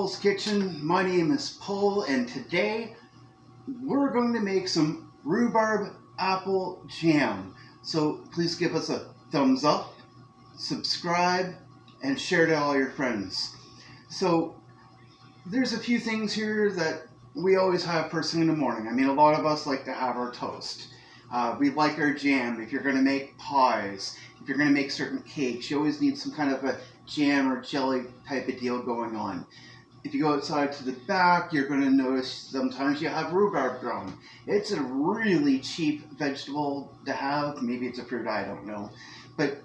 Paul's Kitchen. My name is Paul, and today we're going to make some rhubarb apple jam. So please give us a thumbs up, subscribe, and share to all your friends. So there's a few things here that we always have first thing in the morning. I mean, a lot of us like to have our toast. We like our jam. If you're going to make pies, if you're going to make certain cakes, you always need some kind of a jam or jelly type of deal going on. If you go outside to the back, you're going to notice sometimes you have rhubarb growing. It's a really cheap vegetable to have. Maybe it's a fruit, I don't know. But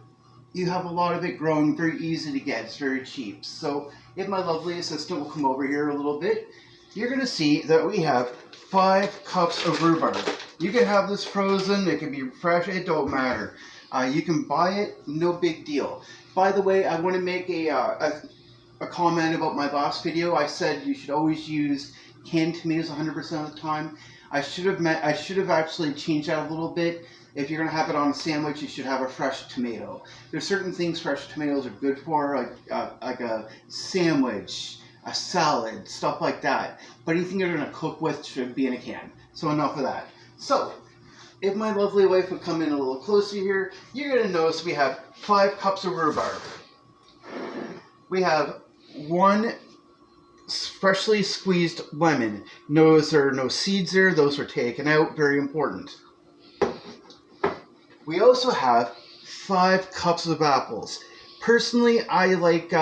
you have a lot of it growing, very easy to get. It's very cheap. So if my lovely assistant will come over here a little bit, you're going to see that we have 5 cups of rhubarb. You can have this frozen, it can be fresh, it don't matter. You can buy it, no big deal. By the way, I want to make a comment about my last video. I said you should always use canned tomatoes 100% of the time. I should have actually changed that a little bit. If you're going to have it on a sandwich, you should have a fresh tomato. There's certain things fresh tomatoes are good for, like a sandwich, a salad, stuff like that. But anything you're going to cook with should be in a can. So enough of that. So, if my lovely wife would come in a little closer here, you're going to notice we have 5 cups of rhubarb. We have 1 freshly squeezed lemon. Notice there are no seeds there. Those are taken out. Very important. We also have 5 cups of apples. Personally, I like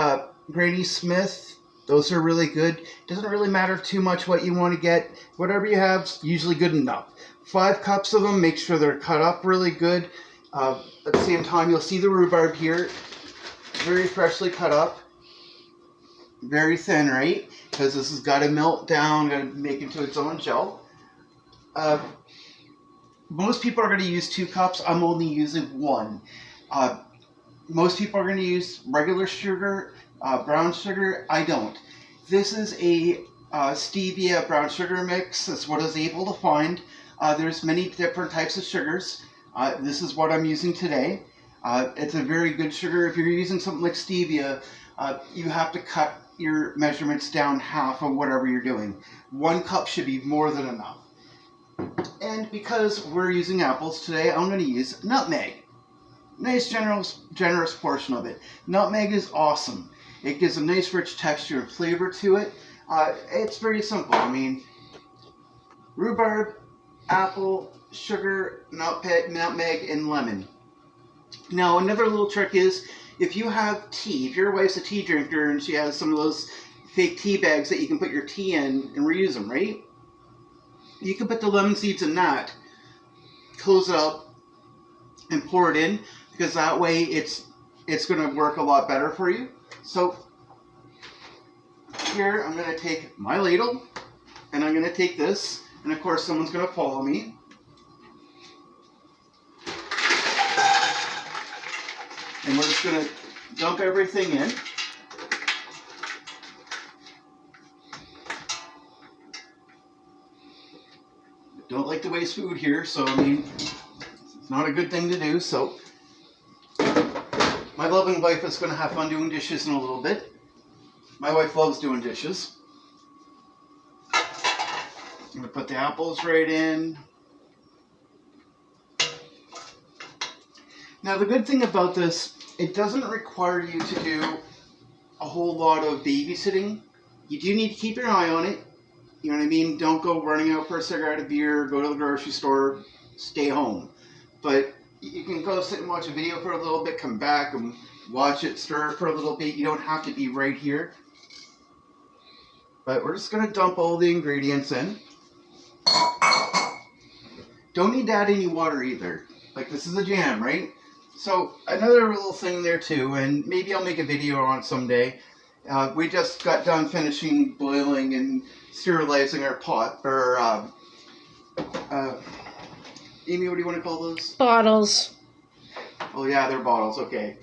Granny Smith. Those are really good. Doesn't really matter too much what you want to get. Whatever you have is usually good enough. 5 cups of them. Make sure they're cut up really good. At the same time, you'll see the rhubarb here. Very freshly cut up. Very thin, right? Because this has got to melt down, got to make into its own gel. Most people are going to use 2 cups. I'm only using 1. Most people are going to use regular sugar, brown sugar. I don't. This is a stevia brown sugar mix. That's what I was able to find. There's many different types of sugars. This is what I'm using today. It's a very good sugar. If you're using something like stevia, you have to cut your measurements down half of whatever you're doing. 1 cup should be more than enough. And because we're using apples today, I'm going to use nutmeg. Nice generous portion of it. Nutmeg is awesome. It gives a nice rich texture and flavor to it. It's very simple. I mean, rhubarb, apple, sugar, nutmeg, and lemon. Now, another little trick is, if you have tea, if your wife's a tea drinker and she has some of those fake tea bags that you can put your tea in and reuse them, right? You can put the lemon seeds in that, close it up, and pour it in, because that way it's going to work a lot better for you. So here I'm going to take my ladle, and I'm going to take this, and of course someone's going to follow me. And we're just going to dump everything in. Don't like to waste food here, so I mean, it's not a good thing to do. So my loving wife is going to have fun doing dishes in a little bit. My wife loves doing dishes. I'm going to put the apples right in. Now the good thing about this, it doesn't require you to do a whole lot of babysitting. You do need to keep your eye on it. You know what I mean? Don't go running out for a cigarette, a beer, go to the grocery store, stay home. But you can go sit and watch a video for a little bit, come back and watch it stir for a little bit. You don't have to be right here. But we're just going to dump all the ingredients in. Don't need to add any water either. Like, this is a jam, right? So another little thing there too, and maybe I'll make a video on it someday. We just got done finishing boiling and sterilizing our pot, or Amy, what do you want to call those? Bottles. Oh yeah, they're bottles, okay.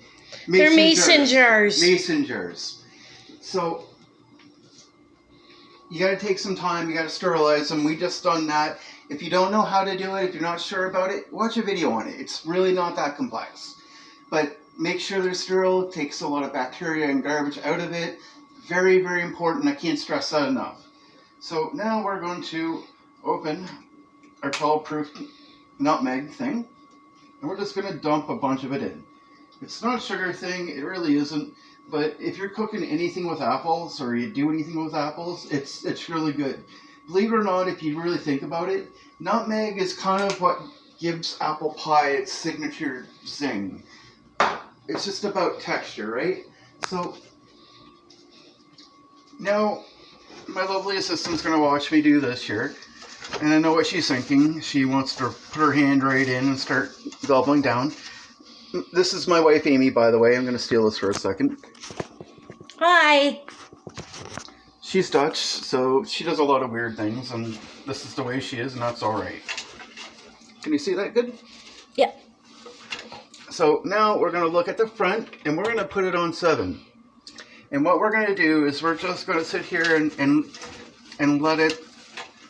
They're mason jars. Mason jars. So you got to take some time, you got to sterilize them. We just done that. If you don't know how to do it, if you're not sure about it, watch a video on it. It's really not that complex. But make sure they're sterile. It takes a lot of bacteria and garbage out of it. very, very important. I can't stress that enough. So now we're going to open our child-proof nutmeg thing, and we're just going to dump a bunch of it in. It's not a sugar thing, it really isn't, but if you're cooking anything with apples, or you do anything with apples, it's really good. Believe it or not, if you really think about it, nutmeg is kind of what gives apple pie its signature zing. It's just about texture, right? So now my lovely assistant's going to watch me do this here, and I know what she's thinking. She wants to put her hand right in and start gobbling down. This is my wife Amy, by the way. I'm going to steal this for a second. Hi. She's Dutch, so she does a lot of weird things, and this is the way she is, and that's alright. Can you see that good? Yeah. So now we're going to look at the front, and we're going to put it on 7. And what we're going to do is we're just going to sit here and let it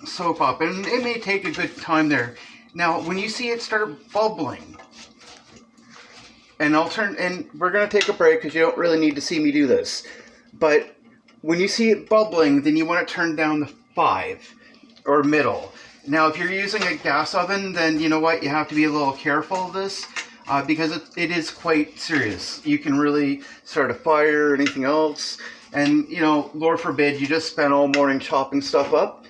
soak up. And it may take a good time there. Now, when you see it start bubbling, and we're going to take a break because you don't really need to see me do this. But when you see it bubbling, then you want to turn down the 5 or middle. Now, if you're using a gas oven, then you know what? You have to be a little careful of this because it is quite serious. You can really start a fire or anything else. And, you know, Lord forbid, you just spent all morning chopping stuff up.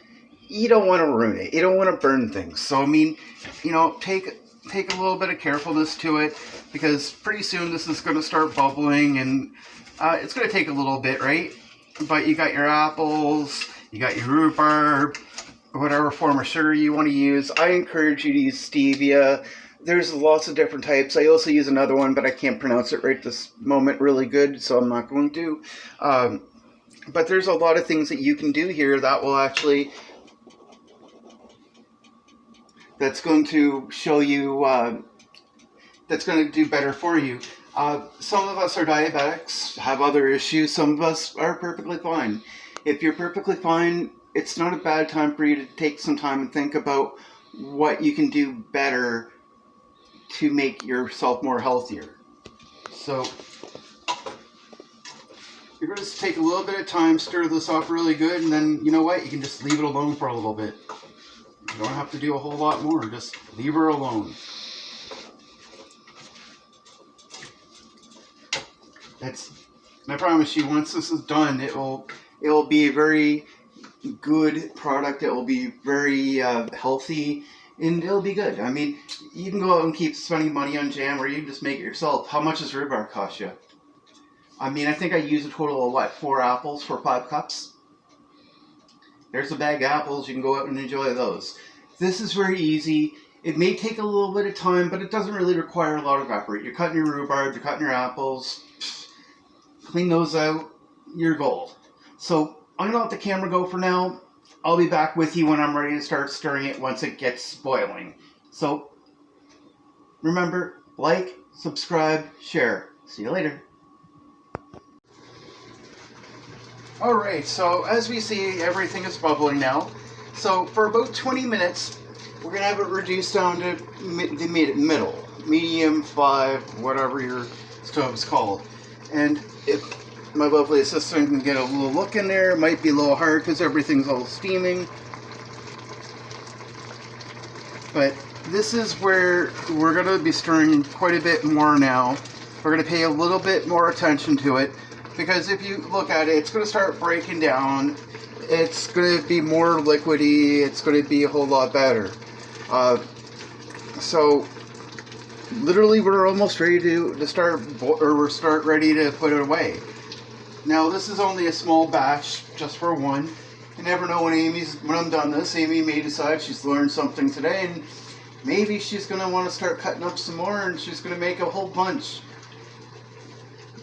You don't want to ruin it. You don't want to burn things. So, I mean, you know, take a little bit of carefulness to it because pretty soon this is going to start bubbling and it's going to take a little bit, right? But you got your apples, you got your rhubarb, whatever form of sugar you want to use. I encourage you to use stevia. There's lots of different types. I also use another one, but I can't pronounce it right this moment really good, so I'm not going to. But there's a lot of things that you can do here that will actually... that's going to show you... that's going to do better for you. Some of us are diabetics, have other issues. Some of us are perfectly fine. If you're perfectly fine, it's not a bad time for you to take some time and think about what you can do better to make yourself more healthier. So you're going to take a little bit of time, stir this up really good, and then you know what? You can just leave it alone for a little bit. You don't have to do a whole lot more. Just leave her alone. And I promise you, once this is done, it will be a very good product. It will be very healthy, and it'll be good. I mean, you can go out and keep spending money on jam, or you can just make it yourself. How much does rhubarb cost you? I mean, I think I use a total of, what, 4 apples for 5 cups? There's a bag of apples. You can go out and enjoy those. This is very easy. It may take a little bit of time, but it doesn't really require a lot of effort. You're cutting your rhubarb, you're cutting your apples. Clean those out, you're gold. So I'm going to let the camera go for now. I'll be back with you when I'm ready to start stirring it once it gets boiling. So remember, like, subscribe, share. See you later. Alright, so as we see, everything is bubbling now. So for about 20 minutes, we're going to have it reduced down to the middle. Medium, 5, whatever your stove is called. And if my lovely assistant can get a little look in there, it might be a little hard because everything's all steaming. But this is where we're going to be stirring quite a bit more now. We're going to pay a little bit more attention to it because if you look at it, it's going to start breaking down. It's going to be more liquidy. It's going to be a whole lot better. So literally we're almost ready to start, or we're ready to put it away. Now this is only a small batch, just for one. You never know when I'm done this, Amy may decide she's learned something today, and maybe she's going to want to start cutting up some more, and she's going to make a whole bunch.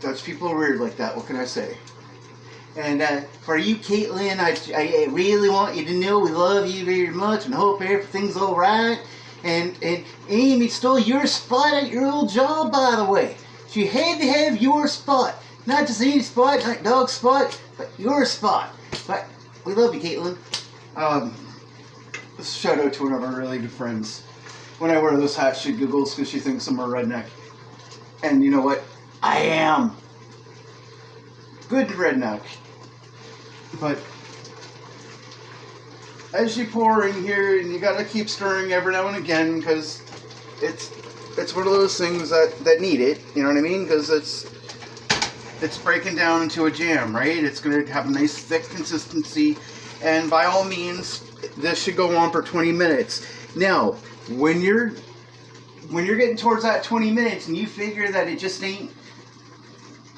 Dutch people are weird like that, what can I say? And for you, Caitlin, I really want you to know we love you very much and hope everything's alright. And Amy stole your spot at your old job, by the way. She had to have your spot. Not just any spot, not dog spot, but your spot. But we love you, Caitlin. Shout out to one of our really good friends. When I wear this hat, she giggles because she thinks I'm a redneck. And you know what? I am. Good redneck. But as you pour in here, and you gotta keep stirring every now and again, because it's one of those things that need it. You know what I mean? Because it's breaking down into a jam, right? It's gonna have a nice thick consistency, and by all means, this should go on for 20 minutes. Now, when you're getting towards that 20 minutes and you figure that it just ain't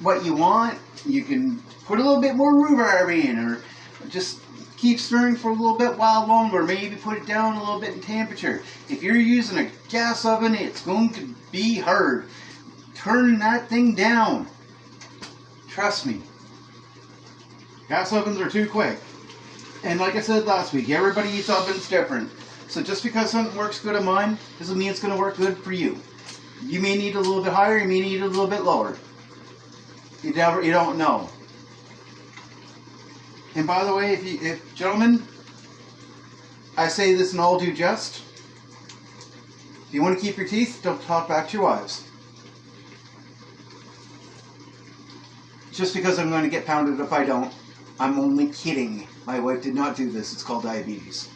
what you want, you can put a little bit more rhubarb in, or just keep stirring for a little bit while longer. Maybe put it down a little bit in temperature. If you're using a gas oven, it's going to be hard. Turn that thing down. Trust me. Gas ovens are too quick. And like I said last week, everybody eats ovens different. So just because something works good on mine doesn't mean it's going to work good for you. You may need a little bit higher, you may need a little bit lower. You don't know. And by the way, if gentlemen, I say this in all due jest, if you want to keep your teeth, don't talk back to your wives. Just because I'm going to get pounded if I don't, I'm only kidding. My wife did not do this. It's called diabetes.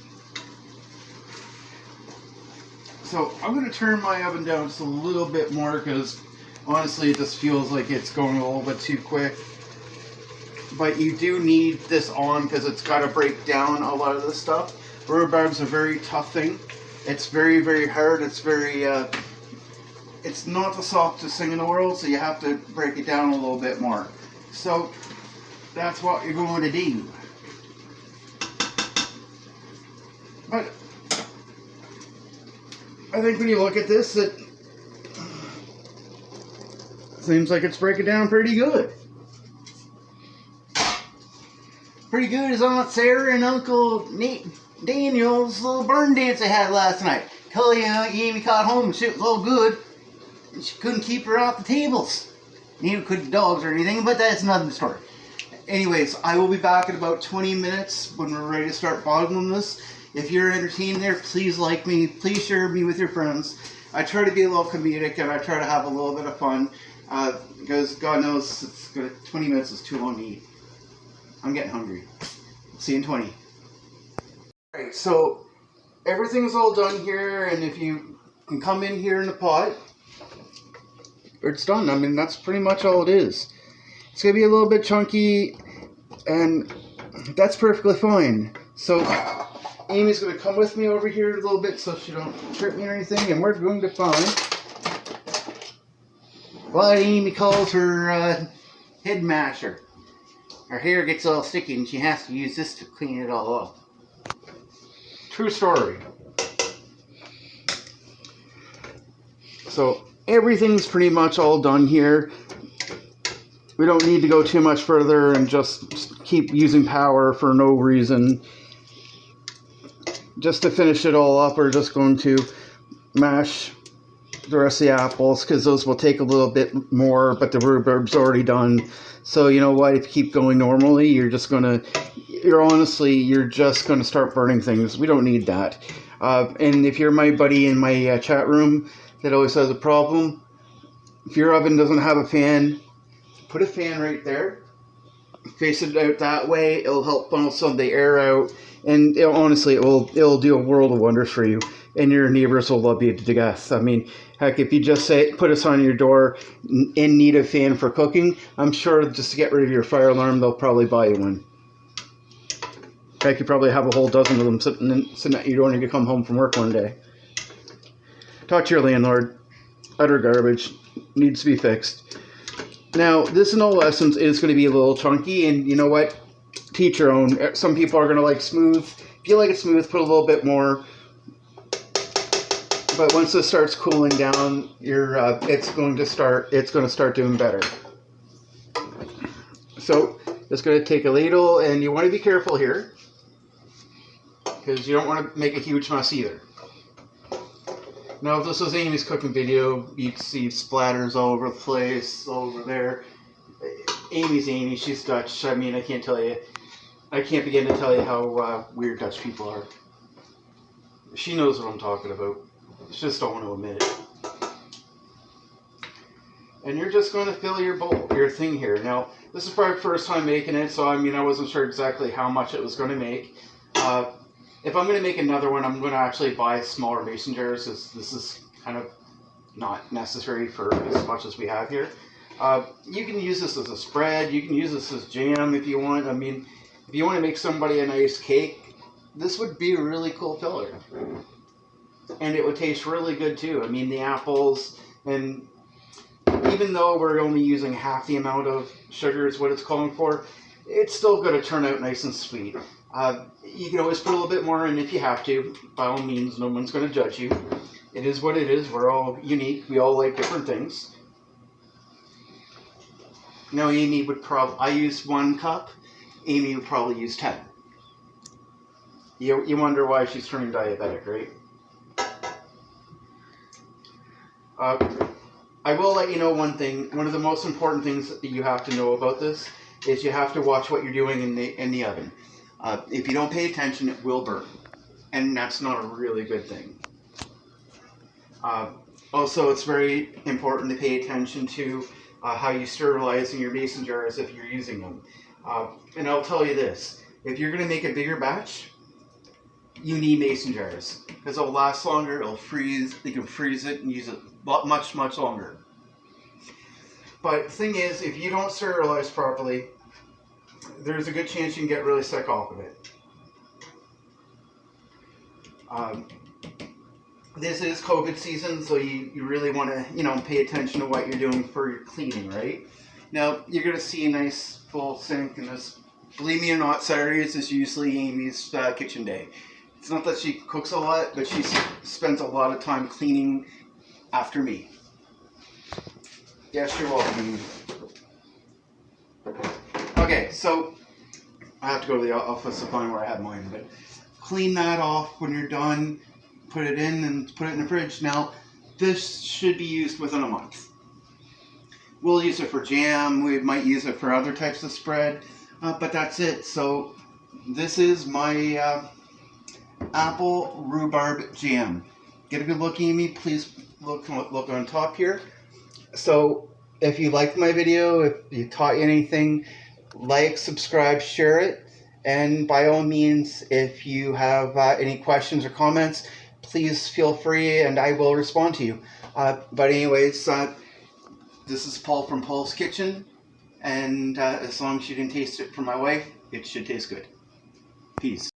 So I'm going to turn my oven down just a little bit more, because honestly it just feels like it's going a little bit too quick. But you do need this on because it's got to break down a lot of this stuff. Rhubarb's a very tough thing. It's very, very hard. It's very, it's not the softest thing in the world, so you have to break it down a little bit more. So that's what you're going to do. But I think when you look at this, it seems like it's breaking down pretty good. Pretty good as Aunt Sarah and Uncle Daniel's little burn dance they had last night. Tell you, Amy got home and shit was all good. And she couldn't keep her off the tables. Neither could the dogs or anything, but that's another story. Anyways, I will be back in about 20 minutes when we're ready to start bottling this. If you're entertained there, please like me. Please share me with your friends. I try to be a little comedic and I try to have a little bit of fun. Because God knows 20 minutes is too long to eat. I'm getting hungry. See you in 20. Alright, so everything's all done here, and if you can come in here in the pot, it's done. I mean, that's pretty much all it is. It's going to be a little bit chunky, and that's perfectly fine. So Amy's going to come with me over here a little bit so she don't trip me or anything, and we're going to find what Amy calls her head masher. Her hair gets all sticky and she has to use this to clean it all off. True story. So everything's pretty much all done here. We don't need to go too much further and just keep using power for no reason. Just to finish it all up, we're just going to mash the rest of the apples, because those will take a little bit more, but the rhubarb's already done. So you know what, if you keep going normally, you're just going to start burning things. We don't need that. And if you're my buddy in my chat room that always has a problem, if your oven doesn't have a fan, put a fan right there. Face it out that way. It'll help funnel some of the air out, and it'll do a world of wonders for you. And your neighbors will love you to death. I mean, heck, if you just put us on your door in need of fan for cooking, I'm sure just to get rid of your fire alarm, they'll probably buy you one. Heck, you probably have a whole dozen of them sitting at your door when you come home from work one day. Talk to your landlord. Utter garbage. Needs to be fixed. Now, this in all essence is going to be a little chunky, and you know what? Teach your own. Some people are going to like smooth. If you like it smooth, put a little bit more. But once this starts cooling down, it's going to start doing better. So just going to take a ladle, and you want to be careful here, because you don't want to make a huge mess either. Now, if this was Amy's cooking video, you'd see splatters all over the place, all over there. Amy's Amy, she's Dutch. I mean, I can't begin to tell you how weird Dutch people are. She knows what I'm talking about. She just don't want to admit it. And you're just going to fill your bowl, your thing here. Now, this is probably the first time making it, so I wasn't sure exactly how much it was going to make. If I'm going to make another one, I'm going to actually buy smaller mason jars. This is kind of not necessary for as much as we have here. You can use this as a spread. You can use this as jam if you want. If you want to make somebody a nice cake, this would be a really cool filler. And it would taste really good too. The apples, and even though we're only using half the amount of sugar is what it's calling for, it's still going to turn out nice and sweet. You can always put a little bit more in if you have to. By all means, no one's going to judge you. It is what it is. We're all unique. We all like different things. Now, Amy would I use 1 cup. Amy would probably use 10. You wonder why she's turning diabetic, right? I will let you know one thing. One of the most important things that you have to know about this is you have to watch what you're doing in the oven. If you don't pay attention, it will burn, and that's not a really good thing. Also, it's very important to pay attention to how you sterilize in your mason jars if you're using them. And I'll tell you this: if you're going to make a bigger batch, you need mason jars because it'll last longer. It'll freeze. You can freeze it and use it much longer. But the thing is, if you don't sterilize properly, there's a good chance you can get really sick off of it. This is COVID season, so you really want to pay attention to what you're doing for your cleaning, right? Now you're gonna see a nice full sink, and this, believe me or not, Saturdays is usually Amy's kitchen day. It's not that she cooks a lot, but she spends a lot of time cleaning after me. Yes, you're welcome. Okay, so I have to go to the office to find where I have mine, but clean that off when you're done. Put it in and put it in the fridge. Now, this should be used within a month. We'll use it for jam. We might use it for other types of spread, but that's it. So this is my apple rhubarb jam. Get a good look, Amy. Please look on top here. So if you liked my video, if you taught you anything, like, subscribe, share it. And by all means, if you have any questions or comments, please feel free and I will respond to you. But anyways, this is Paul from Paul's Kitchen. And as long as you didn't taste it from my wife, it should taste good. Peace.